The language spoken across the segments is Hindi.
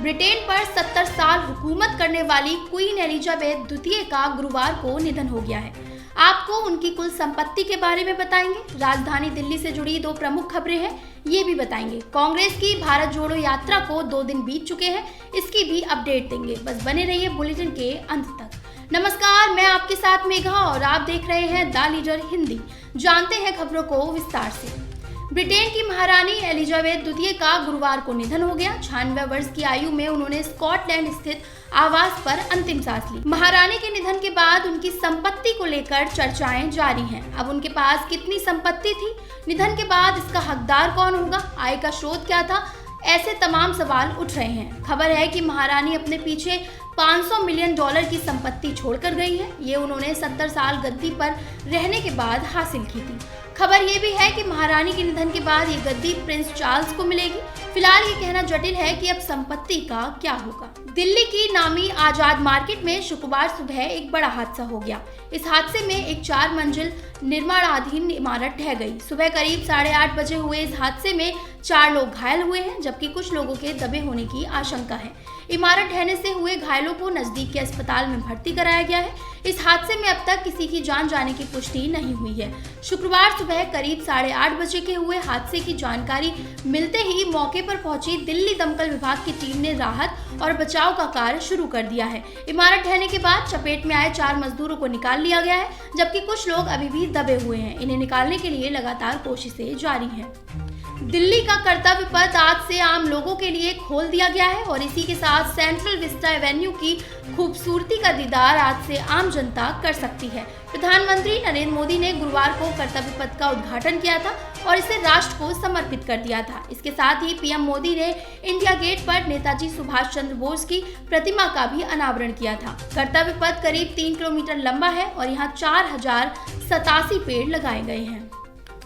ब्रिटेन पर 70 साल हुकूमत करने वाली क्वीन एलिजाबेथ द्वितीय का गुरुवार को निधन हो गया है। आपको उनकी कुल संपत्ति के बारे में बताएंगे। राजधानी दिल्ली से जुड़ी 2 प्रमुख खबरें हैं, ये भी बताएंगे। कांग्रेस की भारत जोड़ो यात्रा को 2 दिन बीत चुके हैं, इसकी भी अपडेट देंगे। बस बने रहिए बुलेटिन के अंत तक। नमस्कार, मैं आपके साथ मेघा और आप देख रहे हैं द लीडर हिंदी। जानते हैं खबरों को विस्तार से। ब्रिटेन की महारानी एलिजाबेथ द्वितीय का गुरुवार को निधन हो गया। 96 वर्ष की आयु में उन्होंने स्कॉटलैंड स्थित आवास पर अंतिम सांस ली। महारानी के निधन के बाद उनकी संपत्ति को लेकर चर्चाएं जारी हैं। अब उनके पास कितनी संपत्ति थी, निधन के बाद इसका हकदार कौन होगा, आय का स्रोत क्या था, ऐसे तमाम सवाल उठ रहे हैं। खबर है कि महारानी अपने पीछे $500 मिलियन की संपत्ति छोड़कर गई है। ये उन्होंने 70 साल गद्दी पर रहने के बाद हासिल की थी। खबर ये भी है कि महारानी के निधन के बाद ये गद्दी प्रिंस चार्ल्स को मिलेगी। फिलहाल ये कहना जटिल है कि अब संपत्ति का क्या होगा। दिल्ली की नामी आजाद मार्केट में शुक्रवार सुबह एक बड़ा हादसा हो गया। इस हादसे में एक 4 मंजिल निर्माणाधीन इमारत ढह गई। सुबह करीब 8:30 बजे हुए इस हादसे में 4 लोग घायल हुए हैं, जबकि कुछ लोगों के दबे होने की आशंका है। इमारत ढहने से हुए घायलों को नजदीक के अस्पताल में भर्ती कराया गया है। इस हादसे में अब तक किसी की जान जाने की पुष्टि नहीं हुई है। शुक्रवार सुबह करीब 8:30 बजे के हुए हादसे की जानकारी मिलते ही मौके पर पहुंची दिल्ली दमकल विभाग की टीम ने राहत और बचाव का कार्य शुरू कर दिया है। इमारत ढहने के बाद चपेट में आए 4 मजदूरों को निकाल लिया गया है, जबकि कुछ लोग अभी भी दबे हुए हैं। इन्हें निकालने के लिए लगातार कोशिशें जारी हैं। दिल्ली का कर्तव्य पथ आज से आम लोगों के लिए खोल दिया गया है और इसी के साथ सेंट्रल विस्टा एवेन्यू की खूबसूरती का दीदार आज से आम जनता कर सकती है। प्रधानमंत्री नरेंद्र मोदी ने गुरुवार को कर्तव्य पथ का उद्घाटन किया था और इसे राष्ट्र को समर्पित कर दिया था। इसके साथ ही पीएम मोदी ने इंडिया गेट पर नेताजी सुभाष चंद्र बोस की प्रतिमा का भी अनावरण किया था। कर्तव्य पथ करीब 3 किलोमीटर लंबा है और यहाँ 4087 पेड़ लगाए गए हैं।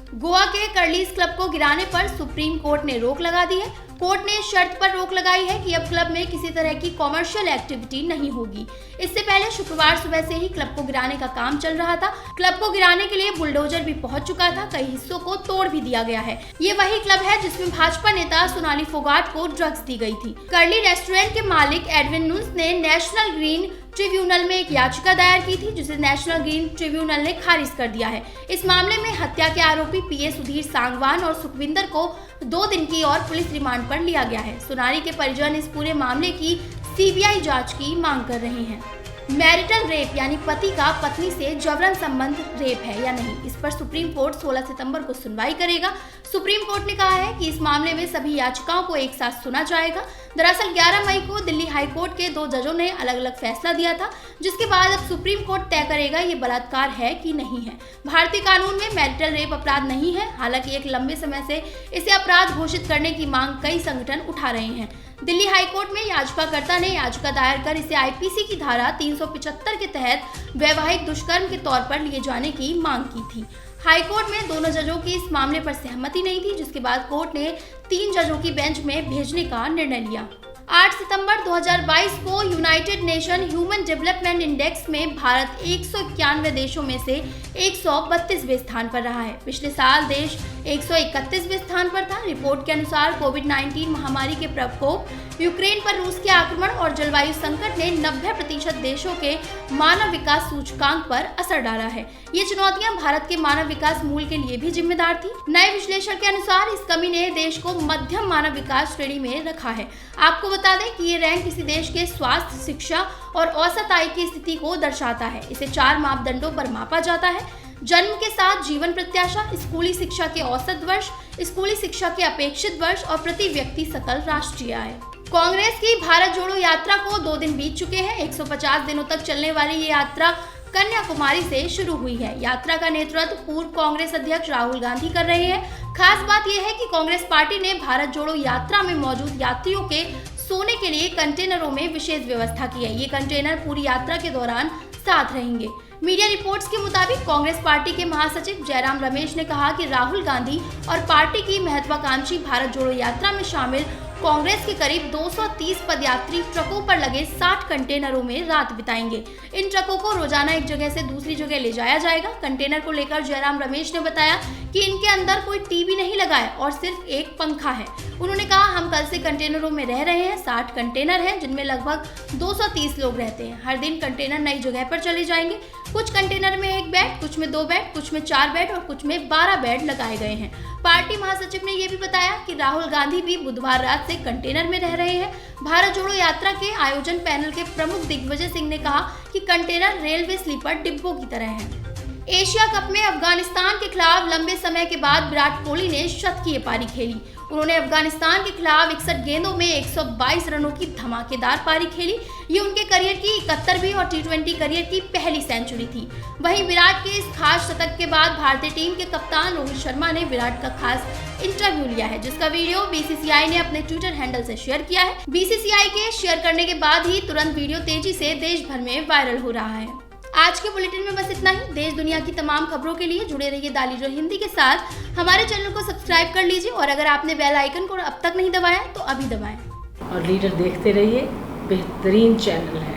गोवा के कर्लीज क्लब को गिराने पर सुप्रीम कोर्ट ने रोक लगा दी है। कोर्ट ने शर्त पर रोक लगाई है कि अब क्लब में किसी तरह की कॉमर्शियल एक्टिविटी नहीं होगी। इससे पहले शुक्रवार सुबह से ही क्लब को गिराने का काम चल रहा था। क्लब को गिराने के लिए बुलडोजर भी पहुंच चुका था। कई हिस्सों को तोड़ भी दिया गया है। ये वही क्लब है जिसमें भाजपा नेता सोनाली फोगाट को ड्रग्स दी गई थी। कर्ली रेस्टोरेंट के मालिक एडविन नुन्स ने नेशनल ग्रीन ट्रिब्यूनल में एक याचिका दायर की थी, जिसे नेशनल ग्रीन ट्रिब्यूनल ने खारिज कर दिया है। इस मामले में हत्या के आरोपी पीए सुधीर सांगवान और सुखविंदर को 2 दिन की और पुलिस रिमांड पर लिया गया है। सोनाली के परिजन इस पूरे मामले की सीबीआई जांच की मांग कर रहे हैं। मैरिटल रेप यानी पति का पत्नी से जबरन संबंध रेप है या नहीं, इस पर सुप्रीम कोर्ट 16 सितंबर को सुनवाई करेगा। सुप्रीम कोर्ट ने कहा है कि इस मामले में सभी याचिकाओं को एक साथ सुना जाएगा। दरअसल 11 मई को दिल्ली हाई कोर्ट के 2 जजों ने अलग अलग फैसला दिया था, जिसके बाद अब सुप्रीम कोर्ट तय करेगा ये बलात्कार है कि नहीं है। भारतीय कानून में मैरिटल रेप अपराध नहीं है। हालांकि एक लंबे समय से इसे अपराध घोषित करने की मांग कई संगठन उठा रहे हैं। दिल्ली हाई कोर्ट में याचिकाकर्ता ने याचिका दायर कर इसे आईपीसी की धारा 375 के तहत वैवाहिक दुष्कर्म के तौर पर लिए जाने की मांग की थी। हाई कोर्ट में दोनों जजों की इस मामले पर सहमति नहीं थी, जिसके बाद कोर्ट ने 3 जजों की बेंच में भेजने का निर्णय लिया। 8 सितंबर 2022 को United nation human development index में भारत 191 देशों में से 132वें स्थान पर रहा है। पिछले साल देश 131वें स्थान पर था। रिपोर्ट के अनुसार कोविड-19 महामारी के प्रकोप, यूक्रेन पर रूस के आक्रमण और जलवायु संकट ने 90% देशों के मानव विकास सूचकांक पर असर डाला है। ये चुनौतियां भारत के मानव विकास मूल के लिए भी जिम्मेदार थी। नए विश्लेषण के अनुसार इस कमी ने देश को मध्यम मानव विकास श्रेणी में रखा है। आपको बता दें कि ये रैंक किसी देश के स्वास्थ्य, शिक्षा और औसत आय की स्थिति को दर्शाता है। इसे 4 मापदंडों पर मापा जाता है: जन्म के साथ जीवन प्रत्याशा, स्कूली शिक्षा के औसत वर्ष, स्कूली शिक्षा के अपेक्षित वर्ष और प्रति व्यक्ति सकल राष्ट्रीय आय। कांग्रेस की भारत जोड़ो यात्रा को 2 दिन बीत चुके हैं। 150 दिनों तक चलने वाली ये यात्रा कन्याकुमारी से शुरू हुई है। यात्रा का नेतृत्व पूर्व कांग्रेस अध्यक्ष राहुल गांधी कर रहे हैं। खास बात यह है कि कांग्रेस पार्टी ने भारत जोड़ो यात्रा में मौजूद यात्रियों के सोने के लिए कंटेनरों में विशेष व्यवस्था की है। ये कंटेनर पूरी यात्रा के दौरान साथ रहेंगे। मीडिया रिपोर्ट्स के मुताबिक कांग्रेस पार्टी के महासचिव जयराम रमेश ने कहा कि राहुल गांधी और पार्टी की महत्वाकांक्षी भारत जोड़ो यात्रा में शामिल कांग्रेस के करीब 200 230 पदयात्री ट्रकों पर लगे 60 कंटेनरों में रात बिताएंगे। इन ट्रकों को रोजाना एक जगह से दूसरी जगह ले जाया जाएगा। कंटेनर को लेकर जयराम रमेश ने बताया कि इनके अंदर कोई टीवी नहीं लगा है और सिर्फ एक पंखा है। उन्होंने कहा, हम कल से कंटेनरों में रह रहे हैं। 60 कंटेनर हैं जिनमें लगभग 230 लोग रहते हैं। हर दिन कंटेनर नई जगह पर चले जाएंगे। कुछ कंटेनर में 1 बेड, कुछ में 2 बेड, कुछ में 4 बेड और कुछ में 12 बेड लगाए गए हैं। पार्टी महासचिव ने यह भी बताया कि राहुल गांधी भी बुधवार रात से कंटेनर में रह रहे हैं। भारत जोड़ो यात्रा के आयोजन पैनल के प्रमुख दिग्विजय सिंह ने कहा कि कंटेनर रेलवे स्लीपर डिब्बों की तरह है। एशिया कप में अफगानिस्तान के खिलाफ लंबे समय के बाद विराट कोहली ने शतकीय पारी खेली। उन्होंने अफगानिस्तान के खिलाफ 61 गेंदों में 122 रनों की धमाकेदार पारी खेली। ये उनके करियर की 71वीं और T20 करियर की पहली सेंचुरी थी। वहीं विराट के इस खास शतक के बाद भारतीय टीम के कप्तान रोहित शर्मा ने विराट का खास इंटरव्यू लिया है, जिसका वीडियो BCCI ने अपने ट्विटर हैंडल से शेयर किया है। BCCI के शेयर करने के बाद ही तुरंत वीडियो तेजी से देश भर में वायरल हो रहा है। आज के बुलेटिन में बस इतना ही। देश दुनिया की तमाम खबरों के लिए जुड़े रहिए द लीडर हिंदी के साथ। हमारे चैनल को सब्सक्राइब कर लीजिए और अगर आपने बेल आइकन को अब तक नहीं दबाया तो अभी दबाएं। और लीडर देखते रहिए, बेहतरीन चैनल है।